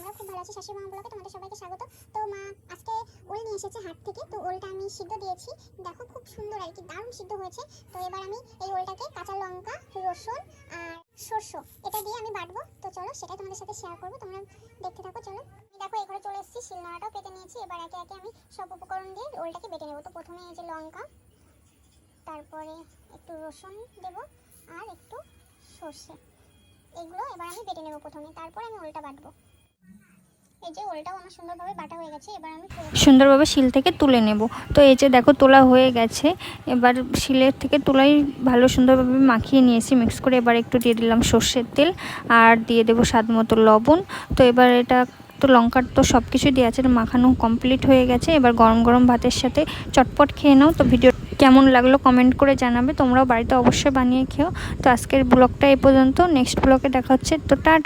আমরা খুব ভালো আছি। শাশুড়ি মা ব্লগে তোমাদের সবাইকে স্বাগত। তো মা আজকে ওল নিয়ে এসেছে হাট থেকে, তো ওলটা আমি সিদ্ধ দিয়েছি, দেখো খুব সুন্দর আর কি, দারুণ সিদ্ধ হয়েছে। তো এবার আমি এই ওলটাকে কাঁচা লঙ্কা, রসুন আর সরষে এটা দিয়ে আমি বাটবো। তো চলো সেটাই তোমাদের সাথে শেয়ার করবো, তোমরা দেখতে থাকো। চলো, আমি দেখো এই ঘরে চলে এসেছি, শিলনোড়াটাও পেতে নিয়েছি। এবার একে একে আমি সব উপকরণ দিয়ে ওলটাকে বেটে নেবো। তো প্রথমে এই যে লঙ্কা, তারপরে একটু রসুন দেবো আর একটু সরষে, এগুলো এবার আমি বেটে নেবো প্রথমে, তারপর আমি ওলটা বাটবো। এই যে ওলটাও আমার সুন্দরভাবে বাটা হয়ে গেছে, এবার আমি সুন্দরভাবে শিল থেকে তুলে নেব। তো এই যে দেখো তোলা হয়ে গেছে, এবার শিলের থেকে তোলাই ভালো সুন্দরভাবে মাখিয়ে নিয়েছি মিক্স করে। এবার একটু দিয়ে দিলাম সর্ষের তেল আর দিয়ে দেবো স্বাদ মতো লবণ। তো এবার এটা তো লঙ্কার তো সব কিছুই দেওয়া আছে, মাখানো কমপ্লিট হয়ে গেছে। এবার গরম গরম ভাতের সাথে চটপট খেয়ে নাও। তো ভিডিও কেমন লাগলো কমেন্ট করে জানাবে, তোমরাও বাড়িতে অবশ্যই বানিয়ে খেও। তো আজকের ব্লগটা এই পর্যন্ত, নেক্সট ব্লগে দেখা হচ্ছে। তো টাটা।